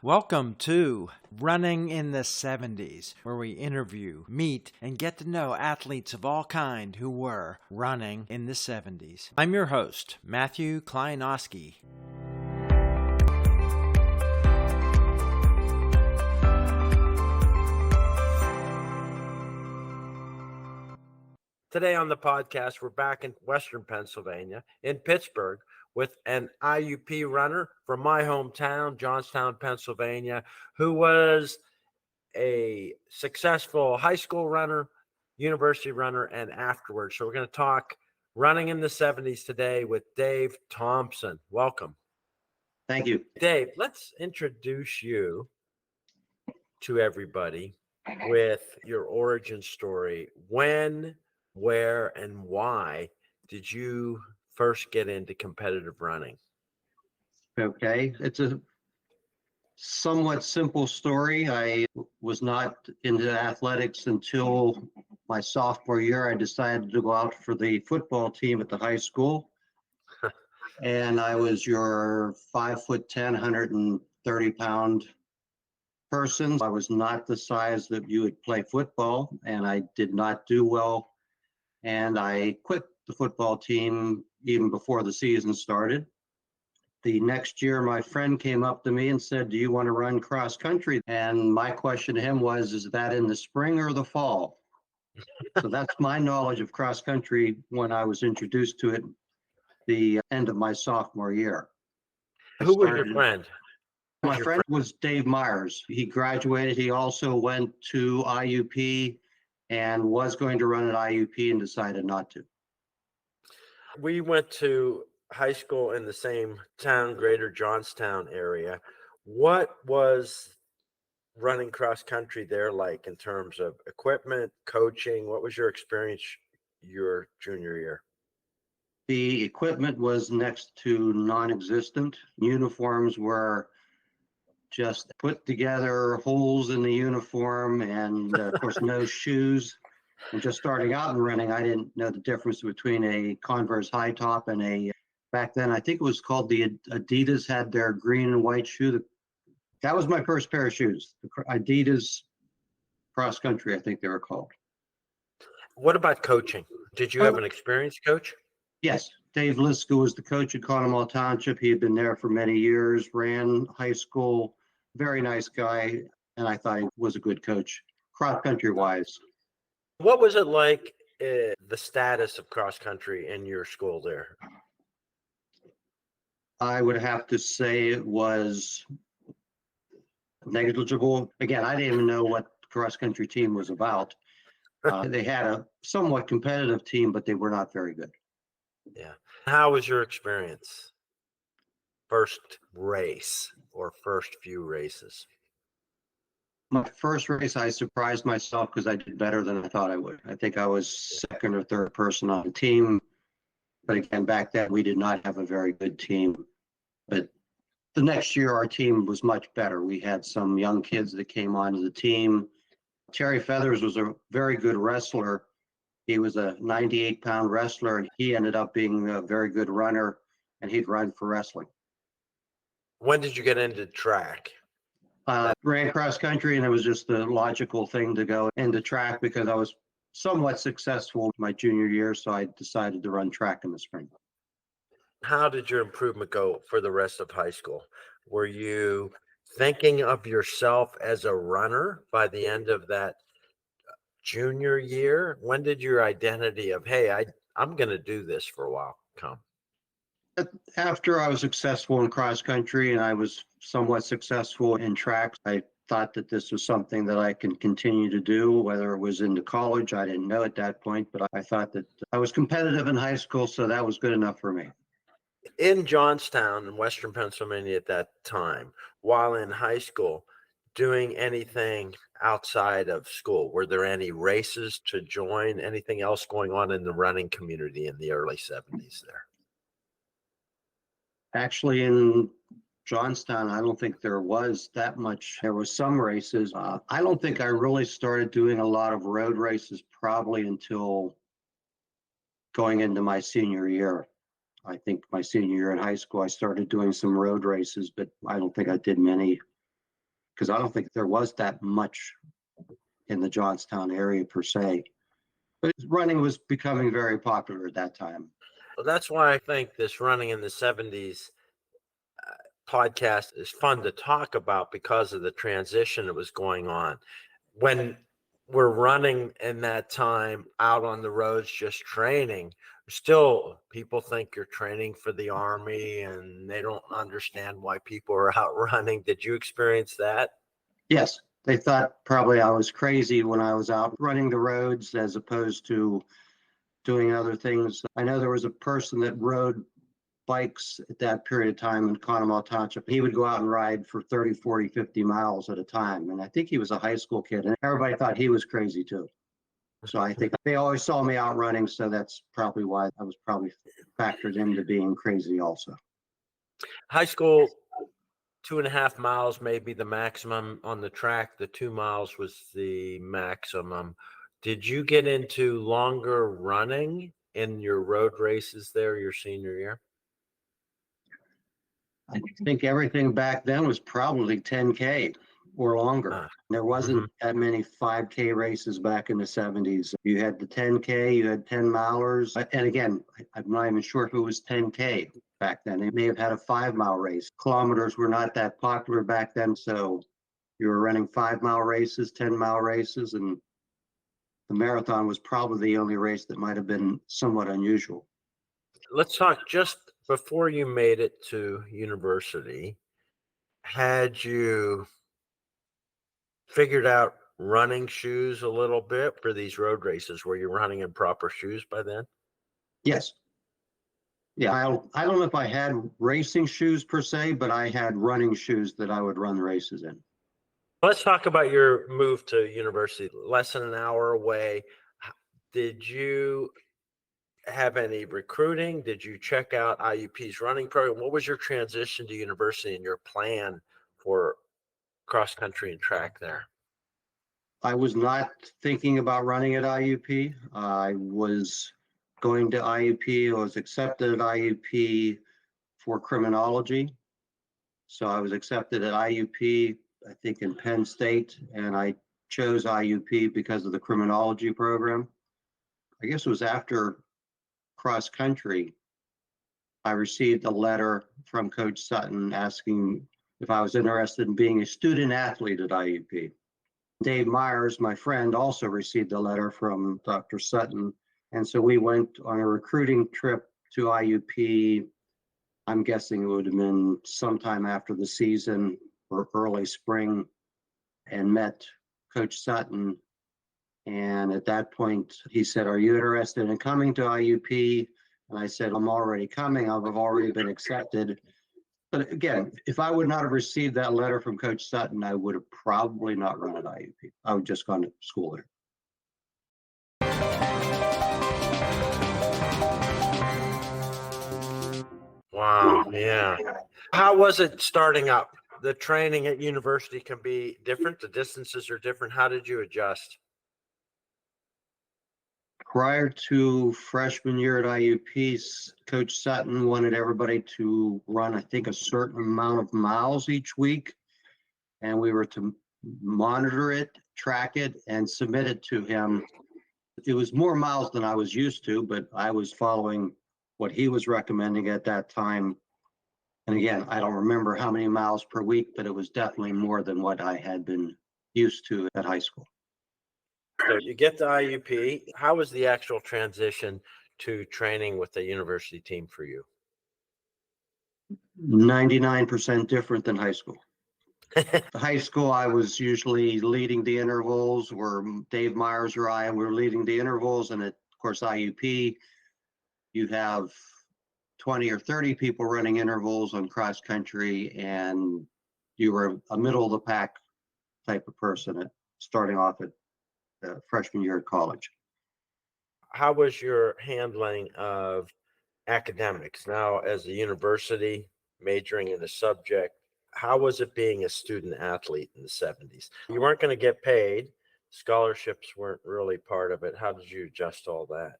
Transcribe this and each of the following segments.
Welcome to Running in the 70s, where we interview, meet, and get to know athletes of all kind who were running in the 70s. I'm your host, Matthew Kleinowski. Today on the podcast, we're back in Western Pennsylvania, in Pittsburgh, with an IUP runner from my hometown, Johnstown, Pennsylvania, who was a successful high school runner, university runner, and afterwards. So we're going to talk running in the 70s today with Dave Thompson. Welcome. Thank you. Dave, let's introduce you to everybody with your origin story. When, where, and why did you first get into competitive running? Okay. It's a somewhat simple story. I was not into athletics until my sophomore year. I decided to go out for the football team at the high school. And I was your 5'10", 130-pound person. I was not the size that you would play football, and I did not do well. And I quit the football team even before the season started. The next year, my friend came up to me and said, "Do you want to run cross country?" And my question to him was, "Is that in the spring or the fall?" So that's my knowledge of cross country when I was introduced to it the end of my sophomore year. Who was your friend? My friend was Dave Myers. He graduated. He also went to IUP and was going to run at IUP and decided not to. We went to high school in the same town, greater Johnstown area. What was running cross country there like in terms of equipment, coaching? What was your experience your junior year? The equipment was next to non-existent. Uniforms were just put together, holes in the uniform, and of course no shoes. And just starting out in running, I didn't know the difference between a Converse high top and back then, I think it was called the Adidas had their green and white shoe. That was my first pair of shoes, the Adidas cross country, I think they were called. What about coaching? Did you have an experienced coach? Yes, Dave Liska was the coach at Conemaugh Township. He had been there for many years, ran high school, very nice guy, and I thought he was a good coach, cross country wise. What was it like, the status of cross country in your school there? I would have to say it was negligible. Again, I didn't even know what the cross country team was about. They had a somewhat competitive team, but they were not very good. Yeah. How was your experience? First race or first few races? My first race, I surprised myself because I did better than I thought I would. I think I was second or third person on the team. But again, back then, we did not have a very good team. But the next year, our team was much better. We had some young kids that came onto the team. Terry Feathers was a very good wrestler. He was a 98-pound wrestler, and he ended up being a very good runner, and he'd run for wrestling. When did you get into track? Ran cross country, and it was just the logical thing to go into track because I was somewhat successful my junior year, so I decided to run track in the spring. How did your improvement go for the rest of high school? Were you thinking of yourself as a runner by the end of that junior year? When did your identity of, hey, I'm going to do this for a while come? After I was successful in cross country and I was somewhat successful in track, I thought that this was something that I can continue to do, whether it was into college. I didn't know at that point, but I thought that I was competitive in high school, so that was good enough for me. In Johnstown, in Western Pennsylvania at that time, while in high school, doing anything outside of school? Were there any races to join? Anything else going on in the running community in the early 70s there? Actually, in Johnstown, I don't think there was that much. There was some races. I don't think I really started doing a lot of road races probably until going into my senior year. I think my senior year in high school, I started doing some road races, but I don't think I did many because I don't think there was that much in the Johnstown area per se. But running was becoming very popular at that time. Well, that's why I think this running in the 70s podcast is fun to talk about because of the transition that was going on. When we're running in that time out on the roads just training, still people think you're training for the Army and they don't understand why people are out running. Did you experience that? Yes, they thought probably I was crazy when I was out running the roads as opposed to doing other things. I know there was a person that rode bikes at that period of time in Conemaugh Township. He would go out and ride for 30, 40, 50 miles at a time. And I think he was a high school kid, and everybody thought he was crazy too. So I think they always saw me out running. So that's probably why I was probably factored into being crazy also. High school, 2.5 miles may be the maximum on the track. The 2 miles was the maximum. Did you get into longer running in your road races there your senior year? I think everything back then was probably 10K or longer. There wasn't that many 5K races back in the 70s. You had the 10K, you had 10 milers. And again, I'm not even sure if it was 10K back then. They may have had a 5-mile race. Kilometers were not that popular back then. So you were running 5-mile races, 10-mile races, and the marathon was probably the only race that might have been somewhat unusual. Let's talk just before you made it to university. Had you figured out running shoes a little bit for these road races? Were you running in proper shoes by then? Yes. Yeah, I don't know if I had racing shoes per se, but I had running shoes that I would run the races in. Let's talk about your move to university, less than an hour away. Did you have any recruiting? Did you check out IUP's running program? What was your transition to university and your plan for cross country and track there? I was not thinking about running at IUP. I was going to IUP. I was accepted at IUP for criminology. So I was accepted at IUP, I think in Penn State, and I chose IUP because of the criminology program. I guess it was after cross country, I received a letter from Coach Sutton asking if I was interested in being a student athlete at IUP. Dave Myers, my friend, also received a letter from Dr. Sutton. And so we went on a recruiting trip to IUP. I'm guessing it would have been sometime after the season or early spring, and met Coach Sutton. And at that point, he said, "Are you interested in coming to IUP?" And I said, "I'm already coming. I've already been accepted." But again, if I would not have received that letter from Coach Sutton, I would have probably not run at IUP. I would just gone to school there. Wow. Yeah. How was it starting up? The training at university can be different. The distances are different. How did you adjust? Prior to freshman year at IUP, Coach Sutton wanted everybody to run, I think, a certain amount of miles each week. And we were to monitor it, track it, and submit it to him. It was more miles than I was used to, but I was following what he was recommending at that time. And again, I don't remember how many miles per week, but it was definitely more than what I had been used to at high school. So you get to IUP. How was the actual transition to training with the university team for you? 99% different than high school. High school, I was usually leading the intervals, or Dave Myers or I were leading the intervals. And of course, IUP, you have 20 or 30 people running intervals on cross country, and you were a middle of the pack type of person starting off at freshman year of college. How was your handling of academics? Now, as a university majoring in a subject, how was it being a student athlete in the 70s? You weren't going to get paid. Scholarships weren't really part of it. How did you adjust all that?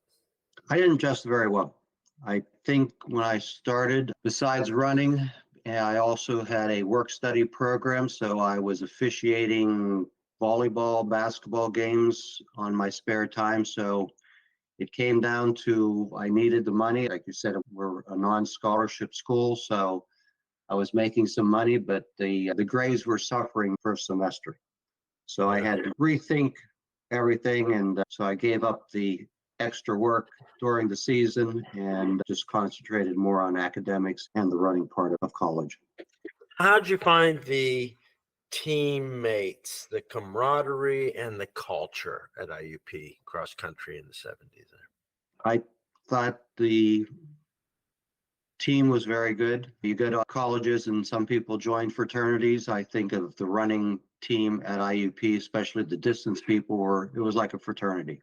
I didn't adjust very well. I think when I started, besides running And I also had a work study program, so I was officiating volleyball, basketball games on my spare time. So it came down to I needed the money. Like you said, we're a non-scholarship school, so I was making some money, but the grades were suffering first semester. So I had to rethink everything, and so I gave up the extra work during the season and just concentrated more on academics and the running part of college. How'd you find the teammates, the camaraderie, and the culture at IUP cross country in the 70s? I thought the team was very good. You go to colleges and some people join fraternities. I think of the running team at IUP, especially the distance people, it was like a fraternity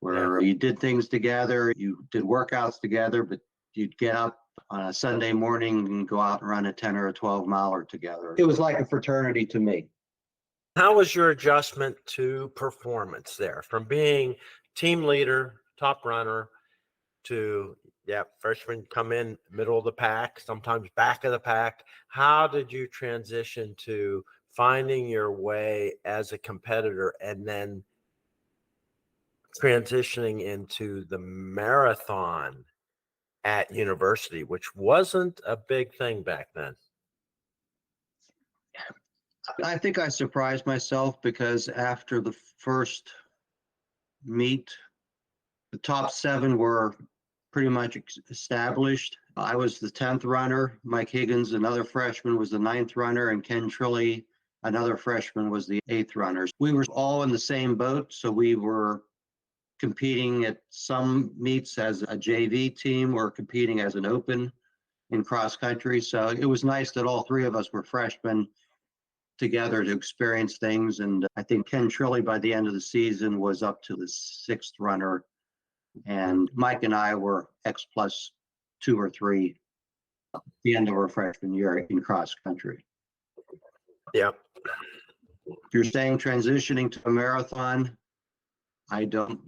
where you did things together, you did workouts together, but you'd get up on a Sunday morning and go out and run a 10 or a 12 miler together. It was like a fraternity to me. How was your adjustment to performance there from being team leader, top runner to, freshman come in middle of the pack, sometimes back of the pack? How did you transition to finding your way as a competitor and then transitioning into the marathon at university, which wasn't a big thing back then? I think I surprised myself because after the first meet, the top 7 were pretty much established. I was the 10th runner. Mike Higgins, another freshman, was the 9th runner, and Ken Trilly, another freshman, was the 8th runner. We were all in the same boat, so we were competing at some meets as a JV team or competing as an open in cross country. So it was nice that all 3 of us were freshmen together to experience things. And I think Ken Trilly by the end of the season was up to the 6th runner. And Mike and I were X plus 2 or 3 at the end of our freshman year in cross country. Yeah. If you're saying transitioning to a marathon, I don't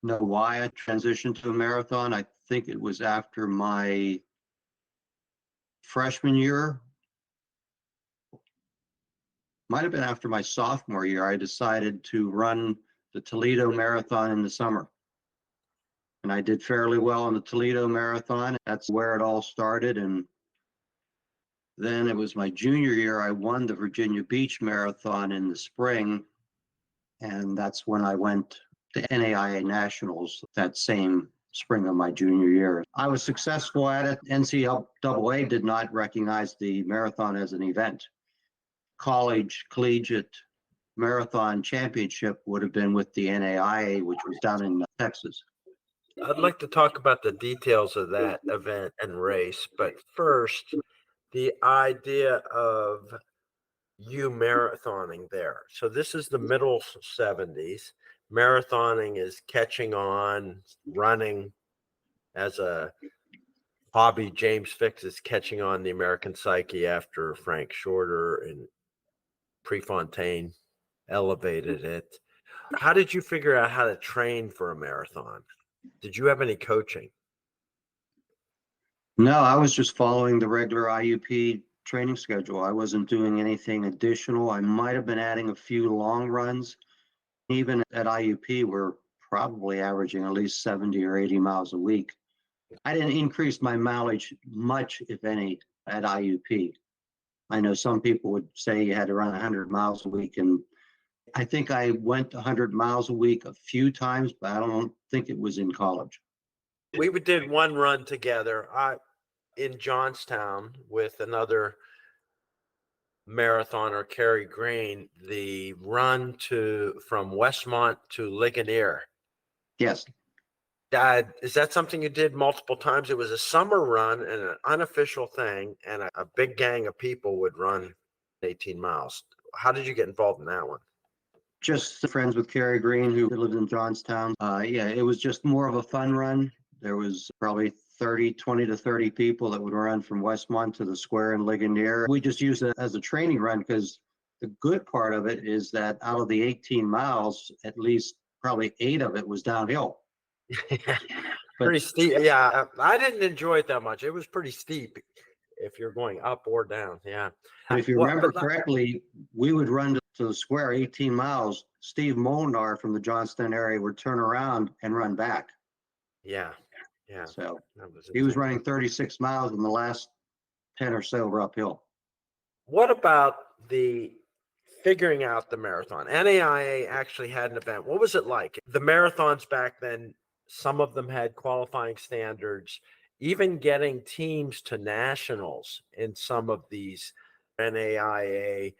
know why I transitioned to a marathon. I think it was after my freshman year. Might have been after my sophomore year. I decided to run the Toledo Marathon in the summer. And I did fairly well in the Toledo Marathon. That's where it all started. And then it was my junior year, I won the Virginia Beach Marathon in the spring. And that's when I went to NAIA Nationals that same spring of my junior year. I was successful at it. NCAA did not recognize the marathon as an event. Collegiate marathon championship would have been with the NAIA, which was down in Texas. I'd like to talk about the details of that event and race, but first, the idea of you marathoning there. So this is the middle 70s. Marathoning is catching on, running as a hobby. James Fix is catching on the American psyche after Frank Shorter and Prefontaine elevated it. How did you figure out how to train for a marathon? Did you have any coaching? No, I was just following the regular IUP training schedule. I wasn't doing anything additional. I might have been adding a few long runs. Even at IUP, we're probably averaging at least 70 or 80 miles a week. I didn't increase my mileage much, if any, at IUP. I know some people would say you had to run 100 miles a week, and I think I went 100 miles a week a few times, but I don't think it was in college. We did one run together in Johnstown with another marathoner, Kerry Green, the run from Westmont to Ligonier. Yes. Is that something you did multiple times? It was a summer run and an unofficial thing, and a big gang of people would run 18 miles. How did you get involved in that one? Just friends with Kerry Green, who lived in Johnstown. It was just more of a fun run. There was probably 20 to 30 people that would run from Westmont to the square in Ligonier. We just used it as a training run because the good part of it is that out of the 18 miles, at least probably 8 of it was downhill. Pretty steep. Yeah, I didn't enjoy it that much. It was pretty steep. if you're going up or down. Yeah. But if you What, remember but correctly, we would run to the square 18 miles. Steve Molnar from the Johnstown area would turn around and run back. yeah, yeah. So That was he was insane. running 36 miles, and the last 10 or so were uphill. What about the figuring out the marathon? NAIA actually had an event. What was it like? The marathons back then, some of them had qualifying standards, even getting teams to nationals in some of these NAIA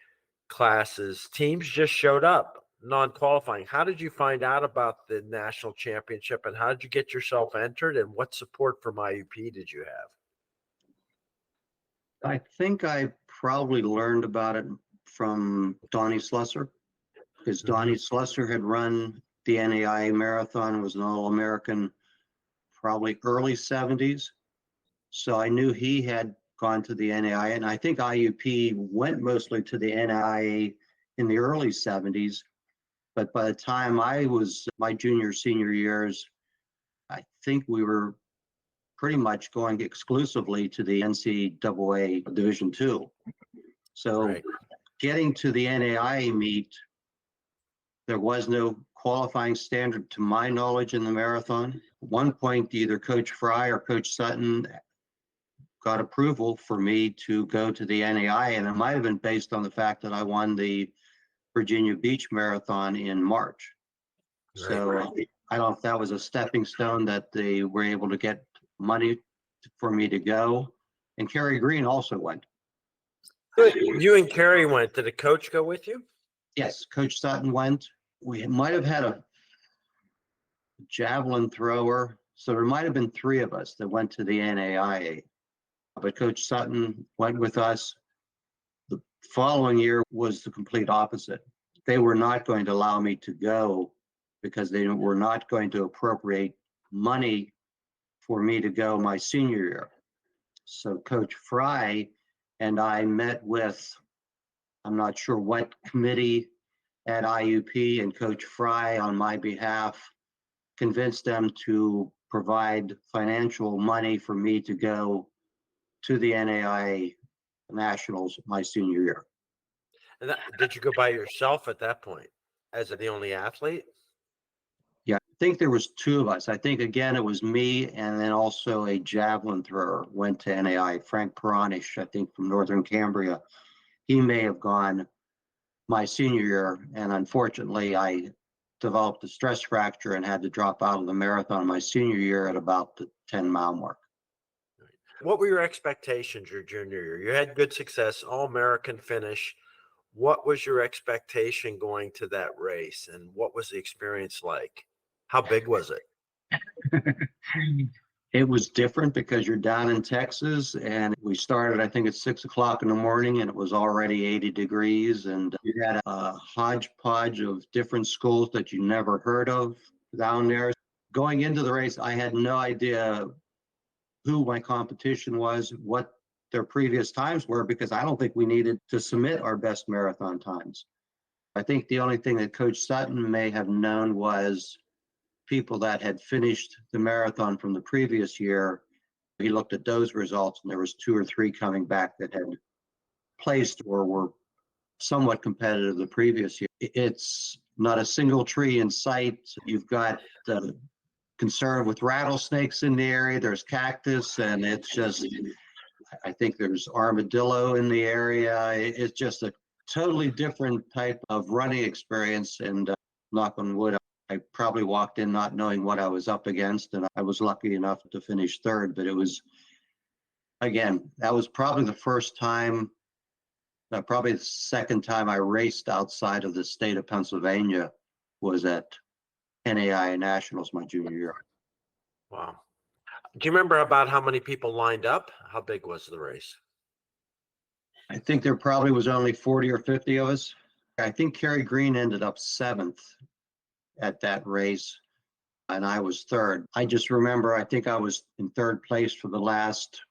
classes. Teams just showed up non-qualifying. How did you find out about the national championship, and how did you get yourself entered, and what support from IUP did you have? I think I probably learned about it from Donnie Slusser, because Donnie Slusser had run the NAIA marathon, was an All-American, probably early 70s. So I knew he had gone to the NAIA, and I think IUP went mostly to the NAIA in the early 70s. But by the time I was my junior, senior years, I think we were pretty much going exclusively to the NCAA Division II. So Right. getting to the NAIA meet, there was no qualifying standard to my knowledge in the marathon. At one point, either Coach Fry or Coach Sutton got approval for me to go to the NAIA, and it might have been based on the fact that I won the Virginia Beach Marathon in March. So I don't know if that was a stepping stone that they were able to get money for me to go. And Kerry Green also went. Good. You and Kerry went. Did a coach go with you? Yes, Coach Sutton went. We might have had a javelin thrower. So there might have been three of us that went to the NAIA. But Coach Sutton went with us. The following year was the complete opposite. They were not going to allow me to go because they were not going to appropriate money for me to go my senior year. So Coach Fry and I met with, I'm not sure what committee at IUP, and Coach Fry on my behalf convinced them to provide financial money for me to go to the NAIA Nationals my senior year. And did you go by yourself at that point as the only athlete? Yeah, I think there was two of us. I think, again, it was me and then also a javelin thrower went to NAIA, Frank Peronish, I think from Northern Cambria. He may have gone my senior year, and unfortunately, I developed a stress fracture and had to drop out of the marathon my senior year at about the 10-mile mark. What were your expectations your junior year? You had good success, All-American finish. What was your expectation going to that race, and what was the experience like? How big was it? It was different because you're down in Texas, and we started, I think, at 6 o'clock in the morning, and it was already 80 degrees, and you had a hodgepodge of different schools that you never heard of down there. Going into the race, I had no idea who my competition was, what their previous times were, because I don't think we needed to submit our best marathon times. I think the only thing that Coach Sutton may have known was people that had finished the marathon from the previous year. He looked at those results, and there was 2 or 3 coming back that had placed or were somewhat competitive the previous year. It's not a single tree in sight. You've got concern with rattlesnakes in the area. There's cactus, and it's just, I think there's armadillo in the area. It's just a totally different type of running experience, and knock on wood, I probably walked in not knowing what I was up against, and I was lucky enough to finish third. But it was, again, that was probably the first time, probably the second time I raced outside of the state of Pennsylvania was at NAIA Nationals my junior year. Wow. Do you remember about how many people lined up? How big was the race? I think there probably was only 40 or 50 of us. I think Kerry Green ended up 7th at that race, and I was third. I just remember, I think I was in third place for the last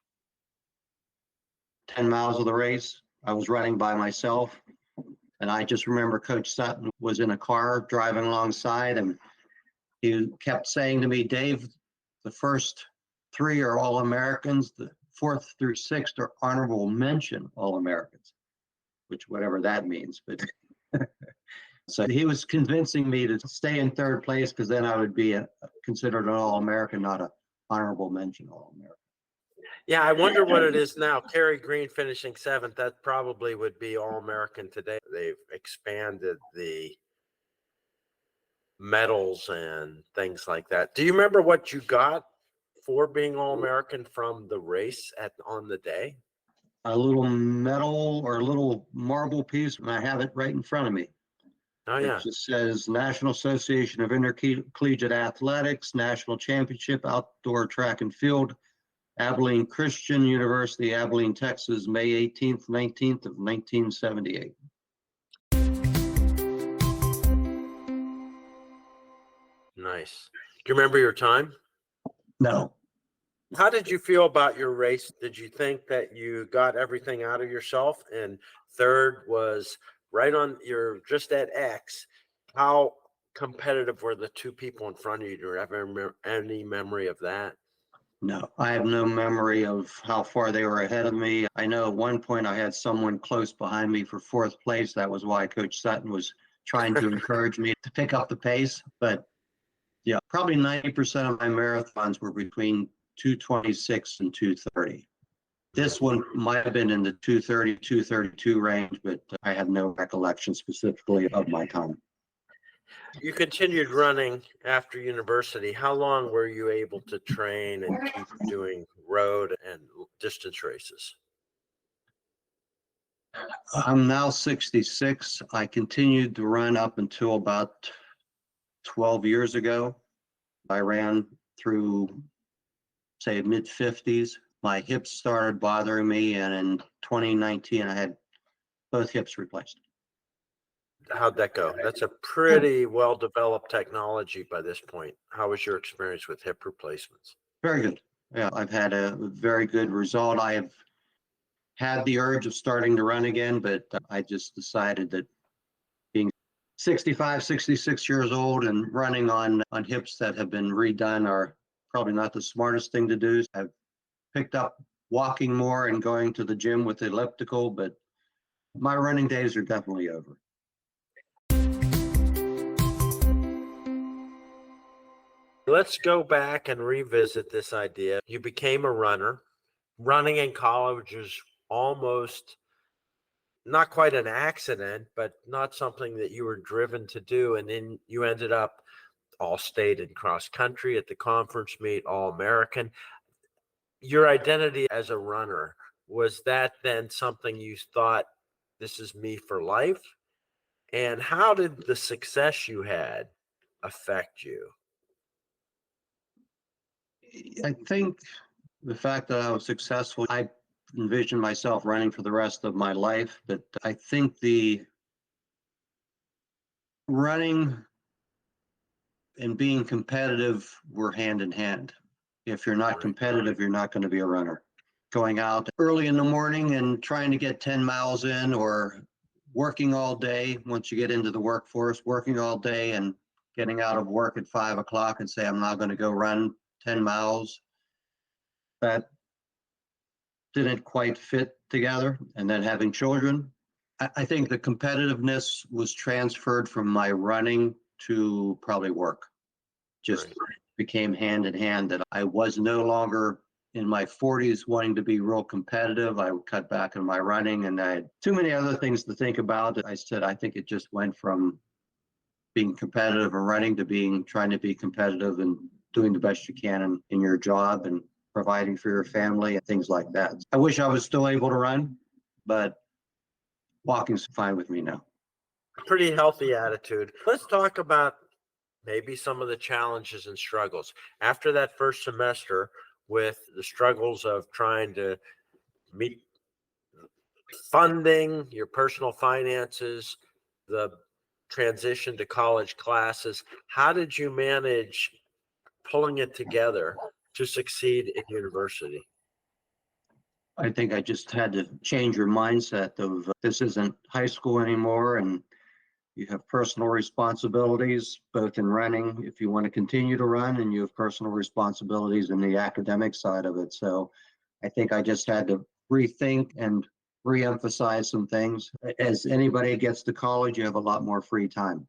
10 miles of the race. I was running by myself, and I just remember Coach Sutton was in a car driving alongside, and he kept saying to me, "Dave, the first 3 are all Americans. The fourth through sixth are honorable mention All-Americans, which whatever that means. But so he was convincing me to stay in third place because then I would be considered an All-American, not a honorable mention All-American. Yeah, I wonder what it is now. Kerry Green finishing seventh, that probably would be All-American today. They've expanded the medals and things like that. Do you remember what you got for being All-American from the race on the day? A little medal or a little marble piece, and I have it right in front of me. Oh, It yeah. just says National Association of Intercollegiate Athletics, National Championship, Outdoor Track and Field, Abilene Christian University, Abilene, Texas, May 18th, 19th of 1978. Nice. Do you remember your time? No. How did you feel about your race? Did you think that you got everything out of yourself? And third was right on, you're just at X. How competitive were the two people in front of you? Do you have any memory of that? No, I have no memory of how far they were ahead of me. I know at one point I had someone close behind me for fourth place. That was why Coach Sutton was trying to encourage me to pick up the pace. But yeah, probably 90% of my marathons were between 226 and 230. This one might have been in the 230, 232 range, but I have no recollection specifically of my time. You continued running after university. How long were you able to train and keep doing road and distance races? I'm now 66. I continued to run up until about 12 years ago. I ran through, say, mid 50s. My hips started bothering me, and in 2019, I had both hips replaced. How'd that go? That's a pretty well-developed technology by this point. How was your experience with hip replacements? Very good. Yeah, I've had a very good result. I have had the urge of starting to run again, but I just decided that being 65, 66 years old and running on hips that have been redone are probably not the smartest thing to do. I've picked up walking more and going to the gym with the elliptical, but my running days are definitely over. Let's go back and revisit this idea. You became a runner. Running in college is almost not quite an accident, but not something that you were driven to do. And then you ended up all state and cross country at the conference meet, all American. Your identity as a runner, was that then something you thought, this is me for life? And how did the success you had affect you? I think the fact that I was successful, I envisioned myself running for the rest of my life, but I think the running and being competitive were hand in hand. If you're not competitive, you're not going to be a runner. Going out early in the morning and trying to get 10 miles in, or working all day once you get into the workforce, working all day and getting out of work at 5 o'clock and say, I'm not going to go run 10 miles. That didn't quite fit together. And then having children, I think the competitiveness was transferred from my running to probably work. Just became hand in hand, that I was no longer in my 40s wanting to be real competitive. I would cut back on my running, and I had too many other things to think about. I said, I think it just went from being competitive and running to trying to be competitive and doing the best you can in your job and providing for your family and things like that. I wish I was still able to run, but walking's fine with me now. Pretty healthy attitude. Let's talk about maybe some of the challenges and struggles after that first semester, with the struggles of trying to meet funding, your personal finances, the transition to college classes. How did you manage pulling it together to succeed in university? I think I just had to change your mindset of this isn't high school anymore, and you have personal responsibilities, both in running, if you want to continue to run, and you have personal responsibilities in the academic side of it. So I think I just had to rethink and reemphasize some things. As anybody gets to college, you have a lot more free time.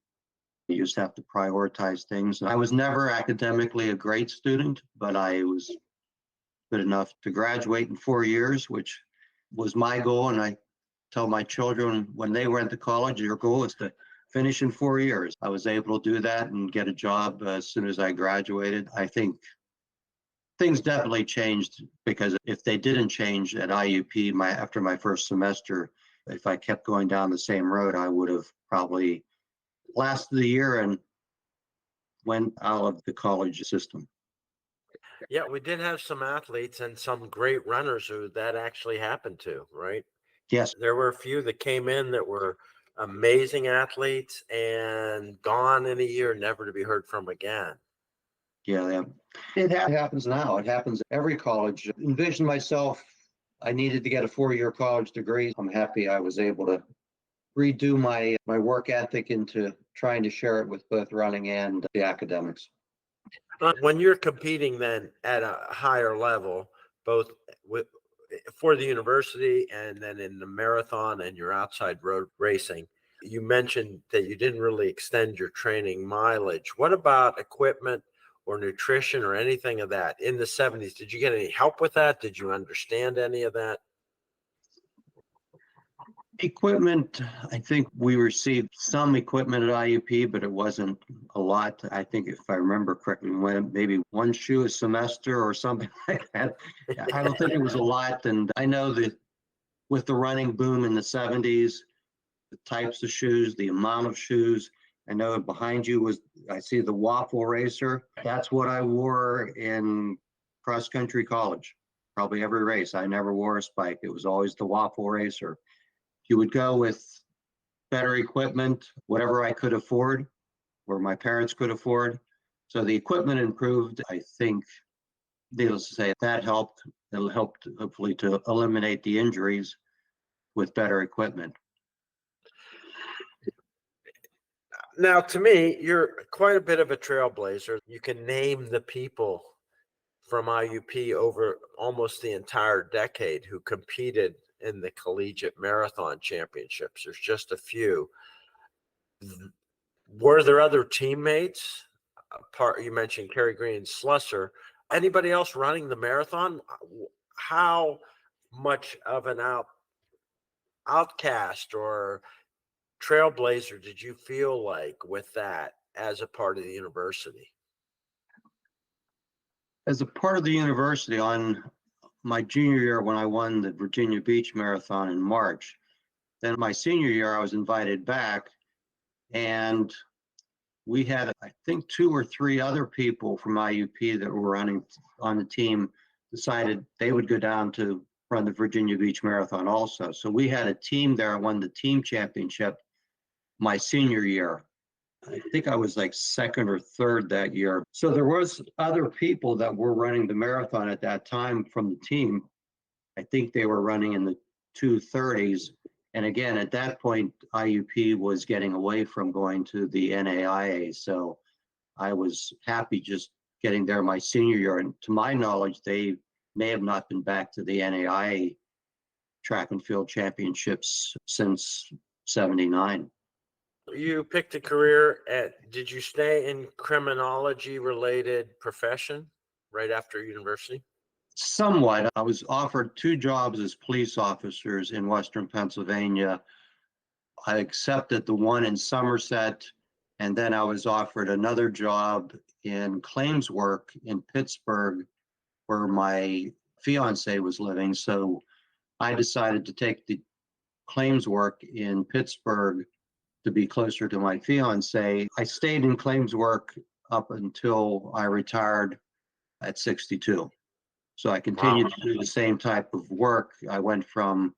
You just have to prioritize things. I was never academically a great student, but I was good enough to graduate in 4 years, which was my goal. And I tell my children when they went to college, your goal is to finish in 4 years. I was able to do that and get a job as soon as I graduated. I think things definitely changed, because if they didn't change at IUP after my first semester, if I kept going down the same road, I would have probably lasted the year and went out of the college system. Yeah, we did have some athletes and some great runners who that actually happened to, right? Yes. There were a few that came in that were amazing athletes and gone in a year, never to be heard from again. Yeah. It happens now. It happens at every college. Envision myself, I needed to get a 4-year college degree. I'm happy I was able to redo my work ethic into trying to share it with both running and the academics. When you're competing then at a higher level, both for the university and then in the marathon and your outside road racing, you mentioned that you didn't really extend your training mileage. What about equipment or nutrition or anything of that in the 70s? Did you get any help with that? Did you understand any of that? Equipment, I think we received some equipment at IUP, but it wasn't a lot. I think if I remember correctly, maybe one shoe a semester or something like that. I don't think it was a lot. And I know that with the running boom in the 70s, the types of shoes, the amount of shoes, I know behind you I see the waffle racer. That's what I wore in cross country college, probably every race. I never wore a spike. It was always the waffle racer. You would go with better equipment, whatever I could afford, or my parents could afford. So the equipment improved. I think, needless to say, that helped. It helped hopefully to eliminate the injuries with better equipment. Now, to me, you're quite a bit of a trailblazer. You can name the people from IUP over almost the entire decade who competed in the collegiate marathon championships. There's just a few. Were there other teammates? You mentioned Kerry Green and Slusser. Anybody else running the marathon? How much of an outcast or trailblazer did you feel like with that as a part of the university? As a part of the university, on my junior year when I won the Virginia Beach Marathon in March, then my senior year I was invited back, and we had, I think, 2 or 3 other people from IUP that were running on the team decided they would go down to run the Virginia Beach Marathon also. So we had a team there. I won the team championship my senior year. I think I was like 2nd or 3rd that year. So there was other people that were running the marathon at that time from the team. I think they were running in the 2:30s. And again, at that point, IUP was getting away from going to the NAIA. So I was happy just getting there my senior year. And to my knowledge, they may have not been back to the NAIA track and field championships since 79. You picked a career did you stay in criminology related profession right after university? Somewhat. I was offered 2 jobs as police officers in Western Pennsylvania. I accepted the one in Somerset, and then I was offered another job in claims work in Pittsburgh, where my fiance was living. So I decided to take the claims work in Pittsburgh to be closer to my fiance. I stayed in claims work up until I retired at 62. So I continued to do the same type of work. I went from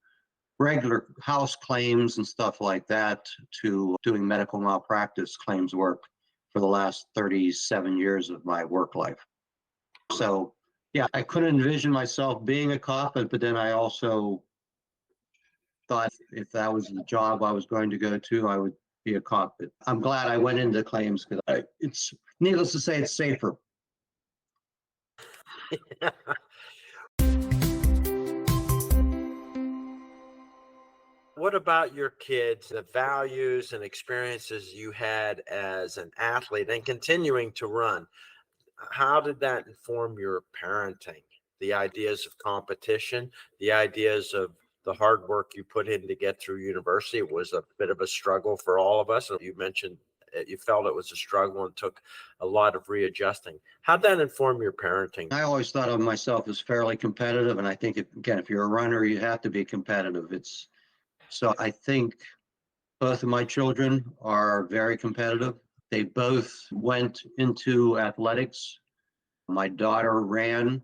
regular house claims and stuff like that to doing medical malpractice claims work for the last 37 years of my work life. So yeah, I couldn't envision myself being a cop, but then I also thought if that was the job I was going to go to, I would be a cop. But I'm glad I went into claims because it's needless to say, it's safer. What about your kids, the values and experiences you had as an athlete and continuing to run? How did that inform your parenting? The ideas of competition, the ideas of the hard work you put in to get through university. It was a bit of a struggle for all of us. You mentioned you felt it was a struggle and took a lot of readjusting. How'd that inform your parenting? I always thought of myself as fairly competitive, and I think, again, if you're a runner, you have to be competitive. So I think both of my children are very competitive. They both went into athletics. My daughter ran,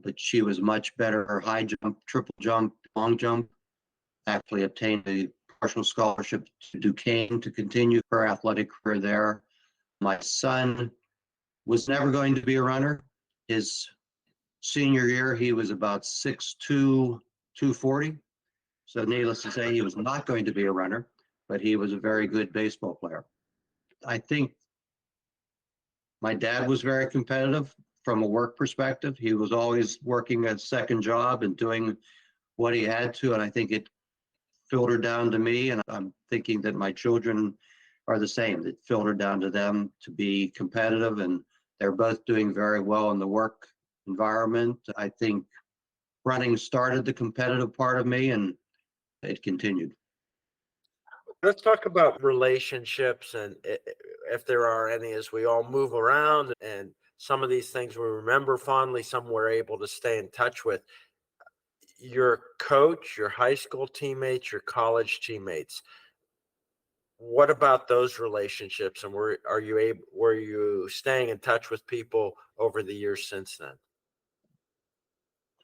but she was much better high jump, triple jump, long jump. Actually obtained a partial scholarship to Duquesne to continue her athletic career there. My son was never going to be a runner. His senior year, he was about 6'2", 240. So needless to say, he was not going to be a runner, but he was a very good baseball player. I think my dad was very competitive from a work perspective. He was always working a second job and doing what he had to. And I think it filtered down to me. And I'm thinking that my children are the same. It filtered down to them to be competitive. And they're both doing very well in the work environment. I think running started the competitive part of me, and it continued. Let's talk about relationships and if there are any as we all move around and some of these things we remember fondly, some we're able to stay in touch with. Your coach, your high school teammates, your college teammates. What about those relationships and were you staying in touch with people over the years since then?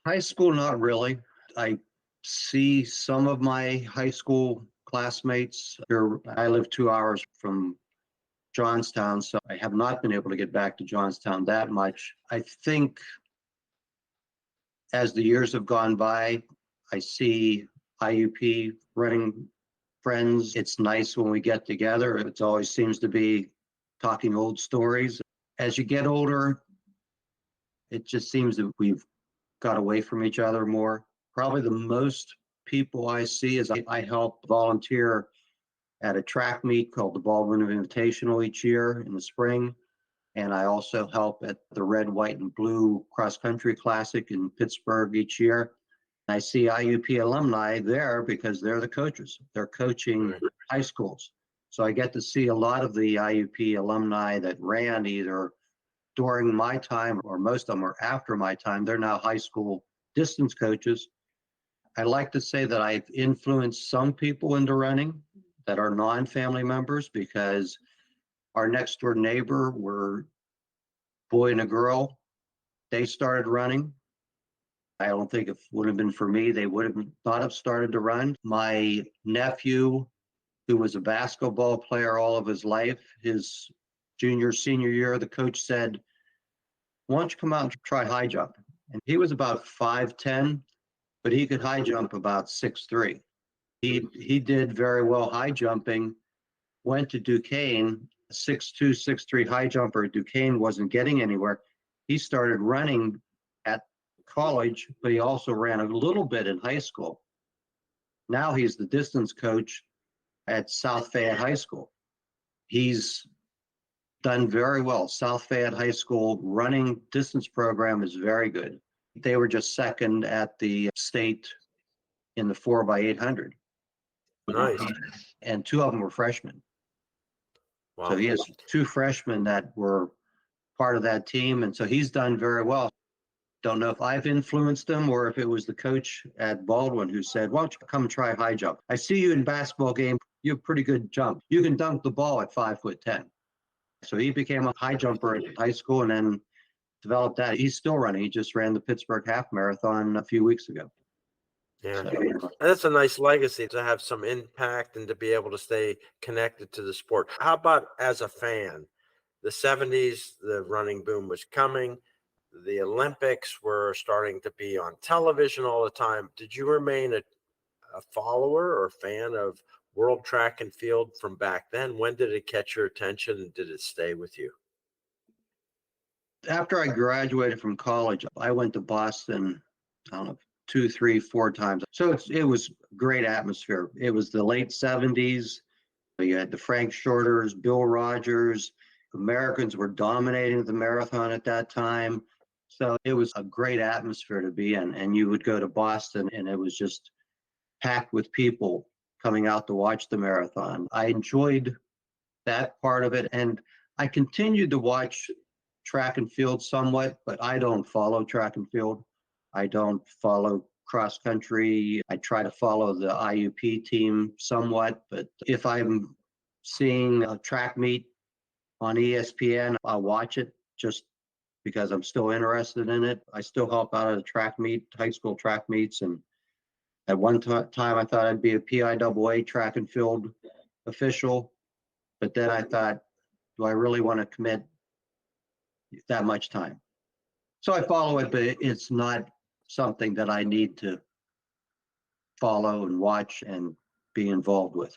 High school, not really. I see some of my high school classmates here. I live 2 hours from Johnstown, so I have not been able to get back to Johnstown that much. I think as the years have gone by, I see IUP running friends. It's nice when we get together. It always seems to be talking old stories. As you get older, it just seems that we've got away from each other more. Probably the most people I see is I help volunteer at a track meet called the Baldwin Invitational each year in the spring. And I also help at the Red, White, and Blue Cross Country Classic in Pittsburgh each year. I see IUP alumni there because they're the coaches. They're coaching high schools. So I get to see a lot of the IUP alumni that ran either during my time or most of them are after my time. They're now high school distance coaches. I like to say that I've influenced some people into running that are non-family members because our next door neighbor were boy and a girl. They started running. I don't think if it would have been for me, they would have not have started to run. My nephew, who was a basketball player all of his life, his senior year, the coach said, "Why don't you come out and try high jump?" And he was about 5'10", but he could high jump about 6'3". He did very well high jumping, went to Duquesne, 6'2", 6'3" high jumper. Duquesne wasn't getting anywhere. He started running at college, but he also ran a little bit in high school. Now he's the distance coach at South Fayette High School. He's done very well. South Fayette High School running distance program is very good. They were just second at the state in the 4x800. Nice. And two of them were freshmen. Wow. So he has two freshmen that were part of that team. And so he's done very well. Don't know if I've influenced him or if it was the coach at Baldwin who said, "Why don't you come try high jump? I see you in basketball game. You have pretty good jump. You can dunk the ball at 5'10". So he became a high jumper in high school and then developed that. He's still running. He just ran the Pittsburgh half marathon a few weeks ago. Yeah. So, That's a nice legacy to have some impact and to be able to stay connected to the sport. How about as a fan? The 70s, the running boom was coming. The Olympics were starting to be on television all the time. Did you remain a follower or fan of world track and field from back then? When did it catch your attention and did it stay with you? after I graduated from college, I went to Boston, I don't know, 2, 3, 4 times. So it was great atmosphere. It was the late 70s. You had the Frank Shorters, Bill Rogers. Americans were dominating the marathon at that time. So it was a great atmosphere to be in. And you would go to Boston and it was just packed with people coming out to watch the marathon. I enjoyed that part of it. And I continued to watch track and field somewhat, but I don't follow track and field. I don't follow cross country. I try to follow the IUP team somewhat, but if I'm seeing a track meet on ESPN, I'll watch it just because I'm still interested in it. I still help out at a track meet, high school track meets. And at one time I thought I'd be a PIAA track and field official, but then I thought, do I really want to commit that much time? So I follow it, but it's not something that I need to follow and watch and be involved with.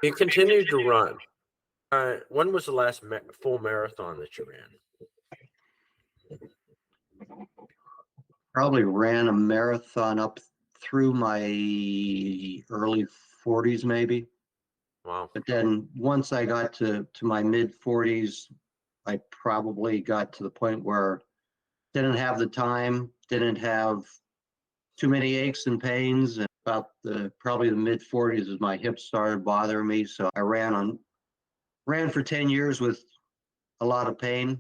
You continued to run. When was the last full marathon that you ran? Probably ran a marathon up through my early 40s, maybe. Wow. But then once I got to my mid 40s, I probably got to the point where didn't have the time, didn't have too many aches and pains. And about probably the mid 40s as my hips started bothering me. So I ran for 10 years with a lot of pain.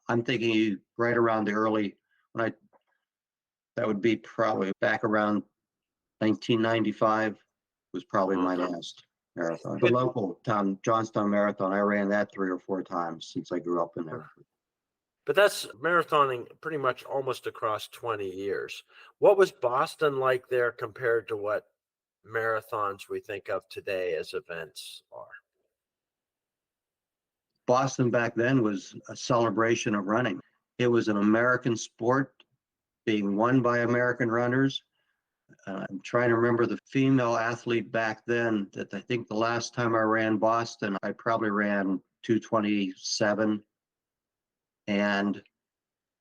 I'm thinking right around the early, that would be probably back around 1995 was probably my last marathon. The local town, Johnstown Marathon, I ran that 3 or 4 times since I grew up in there. But that's marathoning pretty much almost across 20 years. What was Boston like there compared to what marathons we think of today as events are? Boston back then was a celebration of running. It was an American sport being won by American runners. I'm trying to remember the female athlete back then that I think the last time I ran Boston, I probably ran 2:27. And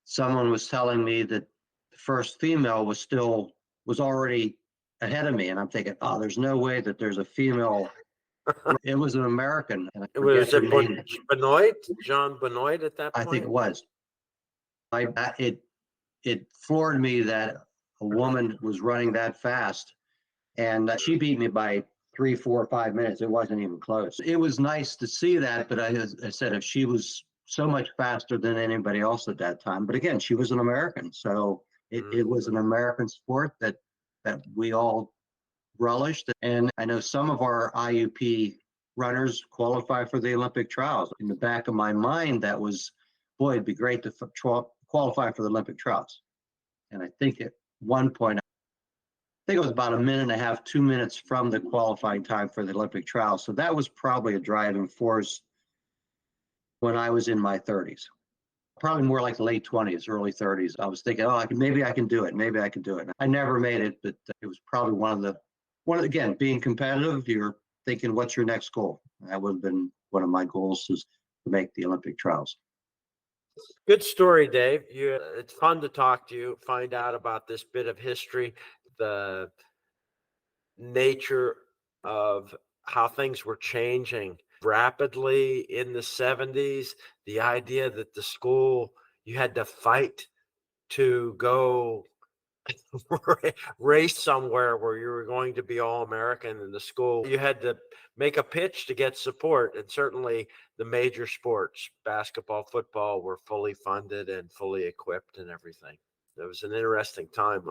someone was telling me that the first female was already ahead of me. And I'm thinking, oh, there's no way that there's a female. It was an American. And I forget Was her it name. Benoit, John Benoit at that point? I think it was. It floored me that a woman was running that fast, and she beat me by 3, 4, 5 minutes. It wasn't even close. It was nice to see that, but I said, if she was so much faster than anybody else at that time, but again, she was an American, so it was an American sport that we all relished. And I know some of our IUP runners qualify for the Olympic trials. In the back of my mind, that was, boy, it'd be great to qualify for the Olympic trials. And I think at one point, I think it was about 1.5 minutes, 2 minutes from the qualifying time for the Olympic trials. So that was probably a driving force when I was in my 30s, probably more like late 20s, early 30s. I was thinking, oh, maybe I can do it. Maybe I can do it. I never made it, but it was probably again, being competitive, you're thinking, what's your next goal? That would have been one of my goals, is to make the Olympic trials. Good story, Dave. It's fun to talk to you, find out about this bit of history, the nature of how things were changing rapidly in the 70s, the idea that the school, you had to fight to go race somewhere where you were going to be all American in the school. You had to make a pitch to get support. And certainly the major sports, basketball, football, were fully funded and fully equipped and everything. It was an interesting time.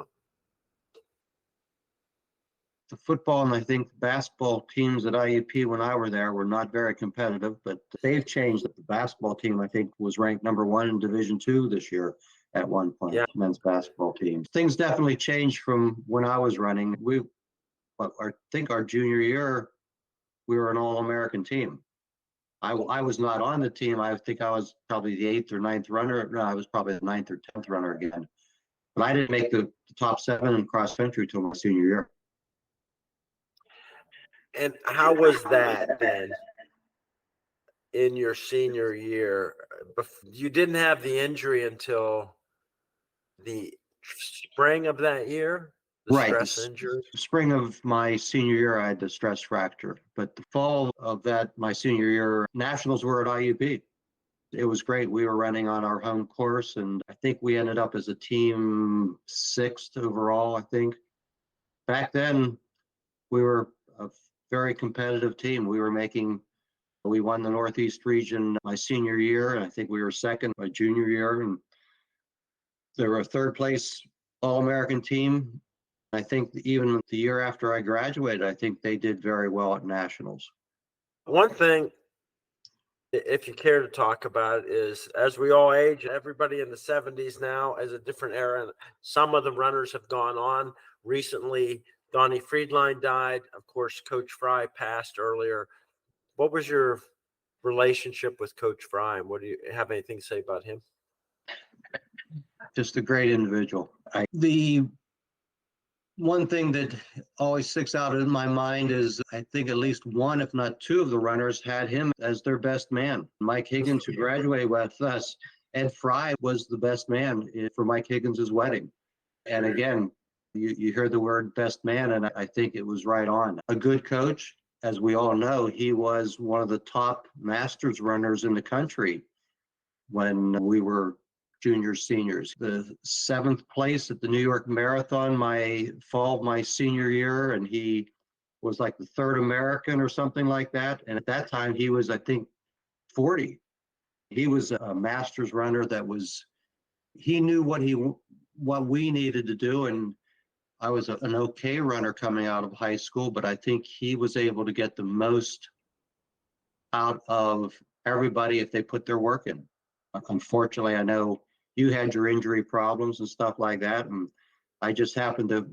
The football and I think basketball teams at IUP when I were there were not very competitive, but they've changed. The basketball team, I think, was ranked #1 in Division II this year at one point. Yeah. Men's basketball team. Things definitely changed from when I was running. I think our junior year, we were an all-American team. I was not on the team. I think I was probably the 8th or 9th runner. No, I was probably the 9th or 10th runner again. But I didn't make the top 7 in cross country till my senior year. And how was that then in your senior year? You didn't have the injury until the spring of that year, the Right. stress injury. Spring of my senior year, I had the stress fracture. But the fall of that, my senior year, nationals were at IUP. It was great. We were running on our home course, and I think we ended up as a team 6th overall, I think. Back then, we were a very competitive team. We won the Northeast region my senior year, and I think we were 2nd my junior year. And they were a 3rd place All-American team. I think even the year after I graduated, I think they did very well at nationals. One thing, if you care to talk about it, is as we all age, everybody in the 70s now is a different era. And some of the runners have gone on. Recently, Donnie Friedline died. Of course, Coach Fry passed earlier. What was your relationship with Coach Fry, and what do you have anything to say about him? Just a great individual. The one thing that always sticks out in my mind is I think at least one, if not 2 of the runners had him as their best man. Mike Higgins, who graduated with us, Ed Fry was the best man for Mike Higgins' wedding. And again, you heard the word best man, and I think it was right on. A good coach, as we all know, he was one of the top masters runners in the country when we were juniors, seniors. The 7th place at the New York Marathon my fall of my senior year, and he was like the 3rd American or something like that. And at that time, he was, I think, 40. He was a masters runner he knew what we needed to do. And I was an okay runner coming out of high school, but I think he was able to get the most out of everybody if they put their work in. Unfortunately, I know you had your injury problems and stuff like that, and I just happened to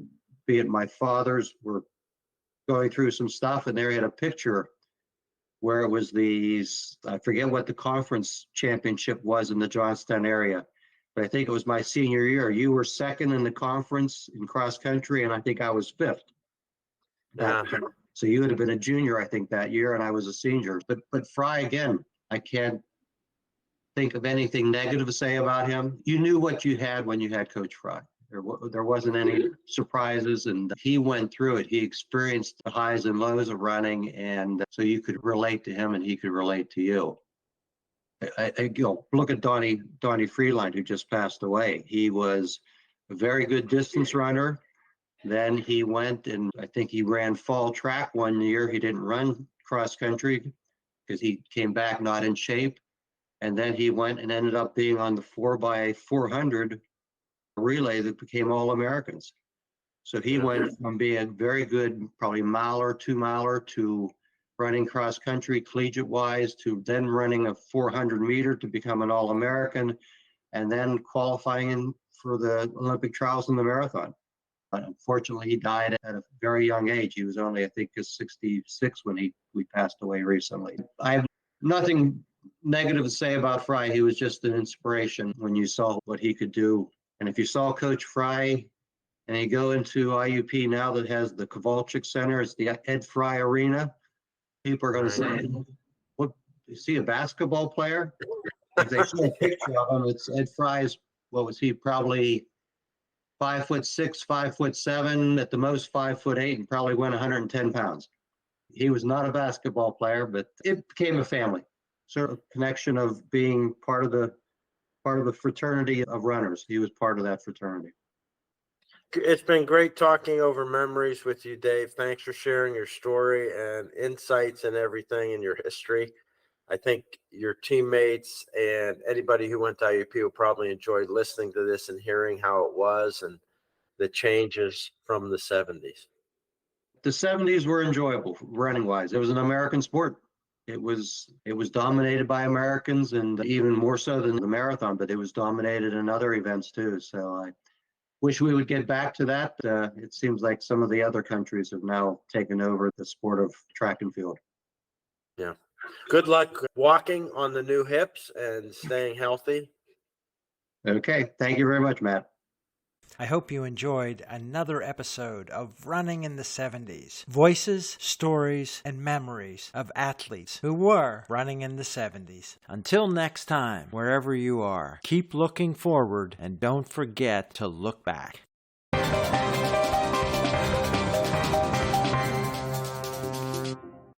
be at my father's. We're going through some stuff, and there he had a picture where it was I forget what the conference championship was in the Johnstown area, but I think it was my senior year. You were 2nd in the conference in cross country, and I think I was 5th. Yeah. So you would have been a junior, I think, that year, and I was a senior. But Fry, again, I can't think of anything negative to say about him. You knew what you had when you had Coach Fry. There wasn't any surprises, and he went through it. He experienced the highs and lows of running, and so you could relate to him, and he could relate to you. Look at Donnie Friedline, who just passed away. He was a very good distance runner. Then he went, and I think he ran fall track one year. He didn't run cross country because he came back not in shape. And then he went and ended up being on the 4x400 relay that became All-Americans. So he went from being a very good, probably miler, 2-miler, to running cross country collegiate wise, to then running a 400 meter to become an All-American, and then qualifying for the Olympic trials in the marathon. But unfortunately, he died at a very young age. He was only, I think, 66 when we passed away recently. I have nothing negative to say about Fry. He was just an inspiration when you saw what he could do. And if you saw Coach Fry and you go into IUP now that has the Kowalczyk Center, it's the Ed Fry Arena, people are going to say, "What, is he a basketball player?" If they see a picture of him, it's Ed Fry's, what was he, probably 5'6", 5'7", at the most 5'8", and probably went 110 pounds. He was not a basketball player, but it became a family. Sort of connection of being part of the fraternity of runners. He was part of that fraternity. It's been great talking over memories with you, Dave. Thanks for sharing your story and insights and everything in your history. I think your teammates and anybody who went to IUP will probably enjoy listening to this and hearing how it was and the changes from the 70s. The 70s were enjoyable running wise. It was an American sport. It was dominated by Americans, and even more so than the marathon, but it was dominated in other events too. So I wish we would get back to that. It seems like some of the other countries have now taken over the sport of track and field. Yeah. Good luck walking on the new hips and staying healthy. Okay. Thank you very much, Matt. I hope you enjoyed another episode of Running in the 70s. Voices, stories, and memories of athletes who were running in the 70s. Until next time, wherever you are, keep looking forward and don't forget to look back.